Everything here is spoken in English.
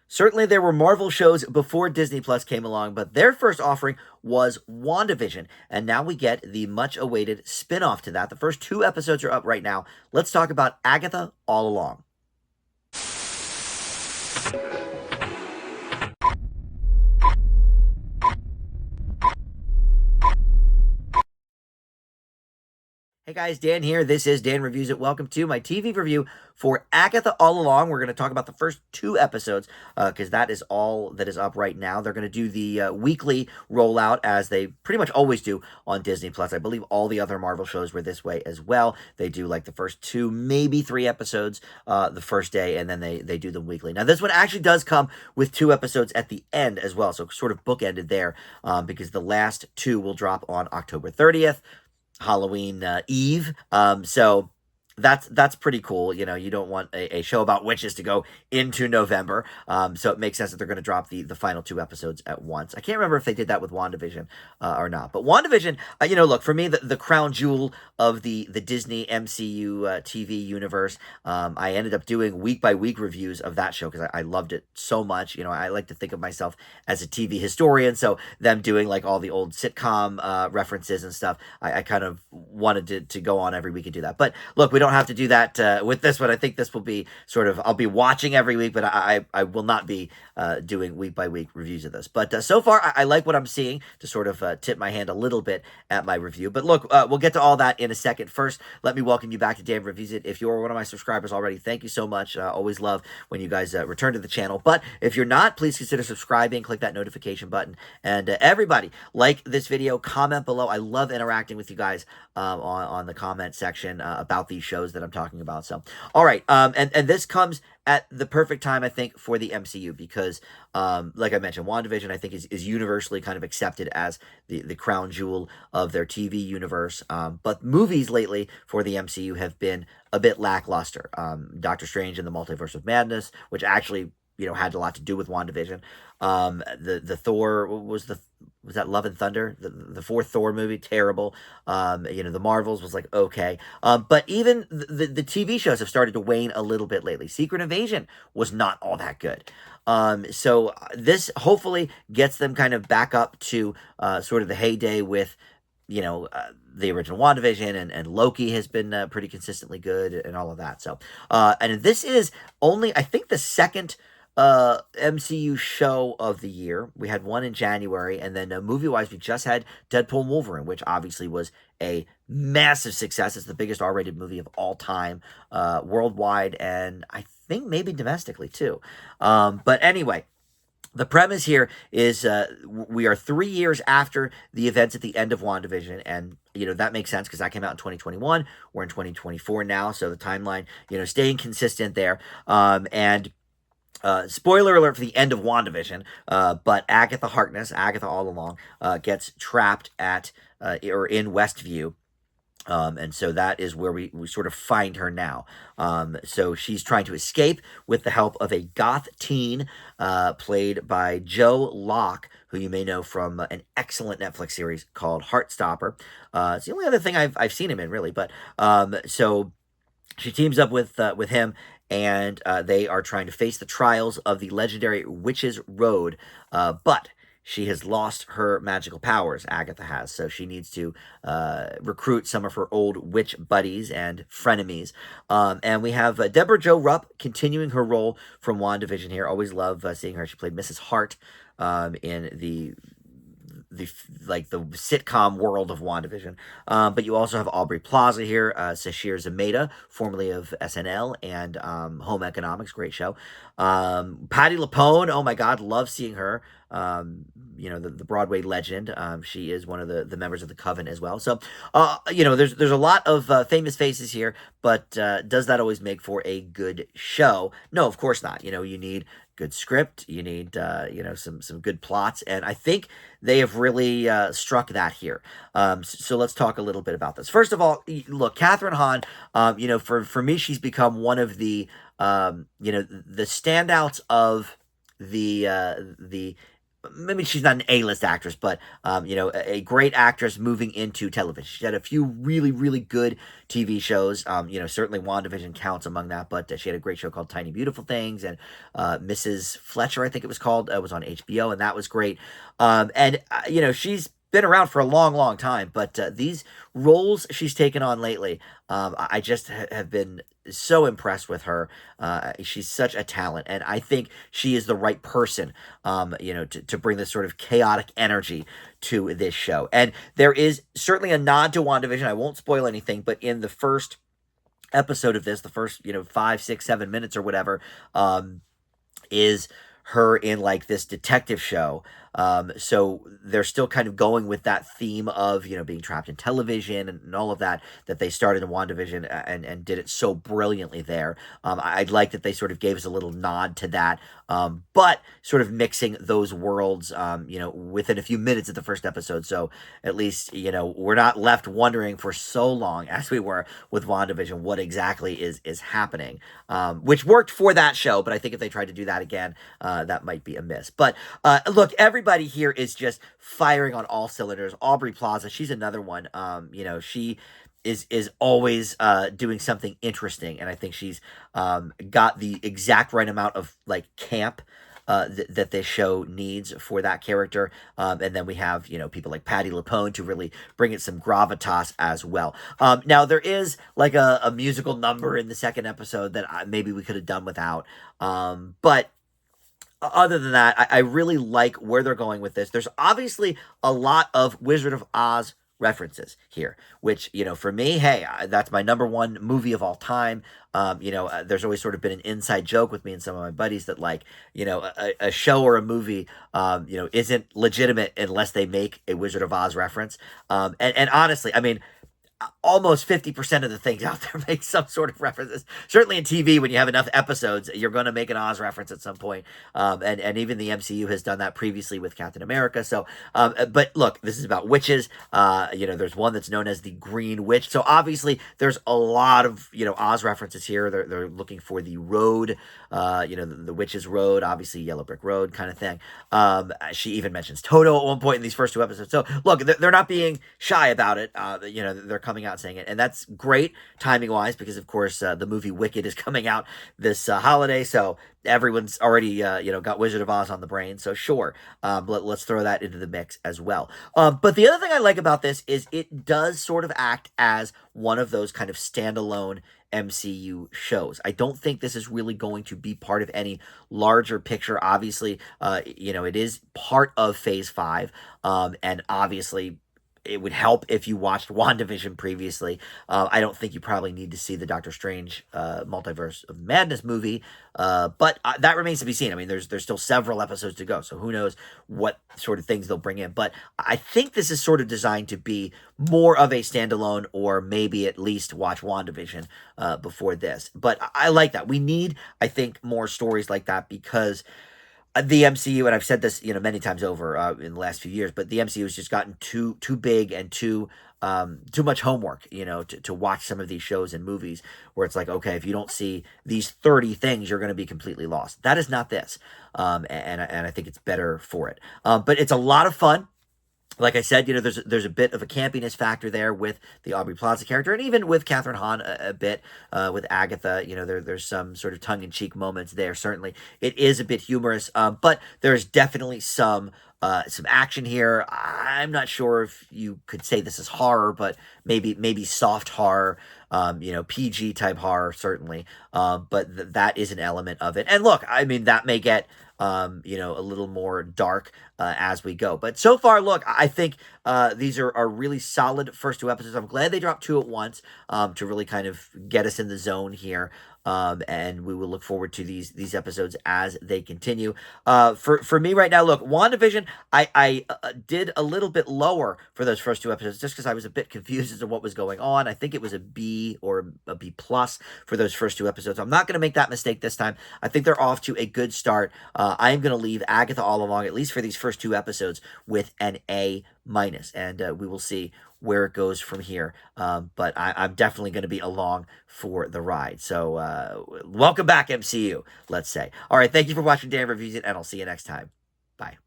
Certainly, there were Marvel shows before Disney Plus came along, but their first offering was WandaVision. And now we get the much awaited spin off to that. The first two episodes are up right now. Let's talk about Agatha All Along. Hey guys, Dan here. This is Dan Reviews It. Welcome to my TV review for Agatha All Along. We're going to talk about the first two episodes because that is all that is up right now. They're going to do the weekly rollout as they pretty much always do on Disney Plus. I believe all the other Marvel shows were this way as well. They do like the first two, maybe three episodes the first day, and then they do them weekly. Now this one actually does come with two episodes at the end as well, so sort of bookended there because the last two will drop on October 30th. Halloween Eve. So that's pretty cool. You know, you don't want a show about witches to go into November. So it makes sense that they're going to drop the final two episodes at once. I can't remember if they did that with WandaVision or not. But WandaVision, look, for me, the crown jewel of the Disney MCU TV universe, I ended up doing week by week reviews of that show because I loved it so much. You know, I like to think of myself as a TV historian. So them doing like all the old sitcom references and stuff, I kind of wanted to go on every week and do that. But look, we don't have to do that with this one. I think this will be sort of, I'll be watching every week, but I will not be doing week by week reviews of this. But so far, I like what I'm seeing to sort of tip my hand a little bit at my review. But look, we'll get to all that in a second. First, let me welcome you back to Dan Reviews It. If you're one of my subscribers already, thank you so much. Always love when you guys return to the channel. But if you're not, please consider subscribing, click that notification button. And everybody, like this video, comment below. I love interacting with you guys on the comment section about these shows that I'm talking about. So, all right. And this comes at the perfect time, I think, for the MCU because, like I mentioned, WandaVision, I think, is universally kind of accepted as the crown jewel of their TV universe. But movies lately for the MCU have been a bit lackluster. Doctor Strange and the Multiverse of Madness, which actually, had a lot to do with WandaVision. The Thor, was that Love and Thunder? The fourth Thor movie, terrible. The Marvels was like, okay. But even the TV shows have started to wane a little bit lately. Secret Invasion was not all that good. So this hopefully gets them kind of back up to sort of the heyday with, the original WandaVision and Loki has been pretty consistently good and all of that. So, and this is only, I think, the second MCU show of the year. We had one in January, and then movie-wise, we just had Deadpool and Wolverine, which obviously was a massive success. It's the biggest R-rated movie of all time, worldwide, and I think maybe domestically too. But anyway, the premise here is we are 3 years after the events at the end of WandaVision, and that makes sense because that came out in 2021. We're in 2024 now, so the timeline, staying consistent there. And spoiler alert for the end of WandaVision, but Agatha Harkness, Agatha All Along, gets trapped at or in Westview. And so that is where we sort of find her now. So she's trying to escape with the help of a goth teen played by Joe Locke, who you may know from an excellent Netflix series called Heartstopper. It's the only other thing I've seen him in, really. But so she teams up with him, and they are trying to face the trials of the legendary Witch's Road, but she has lost her magical powers, Agatha has, so she needs to recruit some of her old witch buddies and frenemies. And we have Deborah Jo Rupp continuing her role from WandaVision here. Always love seeing her. She played Mrs. Hart in the sitcom world of WandaVision. But you also have Aubrey Plaza here, Sashir Zamata, formerly of SNL and Home Economics, great show. Patti LuPone, oh my God, love seeing her. The Broadway legend. She is one of the members of the Coven as well. So, there's a lot of famous faces here, but does that always make for a good show? No, of course not. You need good script, you need some good plots, and I think they have really struck that here. So let's talk a little bit about this. First of all, look, Catherine Hahn, for me, she's become one of the standouts of the maybe she's not an A-list actress, but a great actress moving into television. She had a few really, really good TV shows. Certainly WandaVision counts among that, but she had a great show called Tiny Beautiful Things, and Mrs. Fletcher, I think it was called, was on HBO, and that was great. She's been around for a long, long time, but these roles she's taken on lately, I just have been so impressed with her. She's such a talent, and I think she is the right person, to bring this sort of chaotic energy to this show. And there is certainly a nod to WandaVision. I won't spoil anything, but in the first episode of this, the first 5, 6, 7 minutes or whatever, is her in like this detective show. So they're still kind of going with that theme of, being trapped in television and all of that they started in WandaVision, and did it so brilliantly there. I'd like that they sort of gave us a little nod to that, but sort of mixing those worlds, within a few minutes of the first episode. So at least, we're not left wondering for so long as we were with WandaVision what exactly is happening, which worked for that show. But I think if they tried to do that again, that might be a miss. But look, everybody here is just firing on all cylinders. Aubrey Plaza, she's another one. She is always doing something interesting, and I think she's got the exact right amount of like camp that this show needs for that character. And then we have, people like Patti LuPone to really bring it some gravitas as well. Now, there is like a musical number in the second episode that maybe we could have done without. But other than that, I really like where they're going with this. There's obviously a lot of Wizard of Oz references here, which, for me, hey, that's my number one movie of all time. There's always sort of been an inside joke with me and some of my buddies that, like, a show or a movie, isn't legitimate unless they make a Wizard of Oz reference. And honestly, I mean, almost 50% of the things out there make some sort of references. Certainly in TV, when you have enough episodes, you're going to make an Oz reference at some point. And even the MCU has done that previously with Captain America. So, but look, this is about witches. There's one that's known as the Green Witch. So obviously there's a lot of, Oz references here. They're looking for the road, the witch's road, obviously Yellow Brick Road kind of thing. She even mentions Toto at one point in these first two episodes. So look, they're not being shy about it. They're coming out saying it, and that's great timing wise, because of course the movie Wicked is coming out this holiday, so everyone's already got Wizard of Oz on the brain. So sure, let's throw that into the mix as well. But the other thing I like about this is it does sort of act as one of those kind of standalone MCU shows. I don't think this is really going to be part of any larger picture. Obviously, it is part of Phase 5, and obviously it would help if you watched WandaVision previously. I don't think you probably need to see the Doctor Strange Multiverse of Madness movie, but that remains to be seen. I mean, there's still several episodes to go, so who knows what sort of things they'll bring in. But I think this is sort of designed to be more of a standalone, or maybe at least watch WandaVision before this. But I like that. We need, I think, more stories like that, because the MCU, and I've said this, many times over in the last few years, but the MCU has just gotten too big and too much homework, to watch some of these shows and movies where it's like, okay, if you don't see these 30 things, you're going to be completely lost. That is not this, and I think it's better for it. But it's a lot of fun. Like I said, there's a bit of a campiness factor there with the Aubrey Plaza character, and even with Catherine Hahn a bit, with Agatha. There's some sort of tongue-in-cheek moments there. Certainly, it is a bit humorous, but there's definitely some action here. I'm not sure if you could say this is horror, but maybe soft horror, PG type horror, certainly. But that is an element of it. And look, I mean, that may get a little more dark as we go. But so far, look, I think these are really solid first two episodes. I'm glad they dropped two at once to really kind of get us in the zone here. And we will look forward to these episodes as they continue. For me right now, look, WandaVision, I did a little bit lower for those first two episodes, just because I was a bit confused as to what was going on. I think it was a B or a B plus for those first two episodes. I'm not going to make that mistake this time. I think they're off to a good start. I am going to leave Agatha All Along, at least for these first two episodes, with an A minus, and we will see where it goes from here. But I'm definitely going to be along for the ride. So welcome back, MCU, let's say. All right, thank you for watching Dan Reviews It, and I'll see you next time. Bye.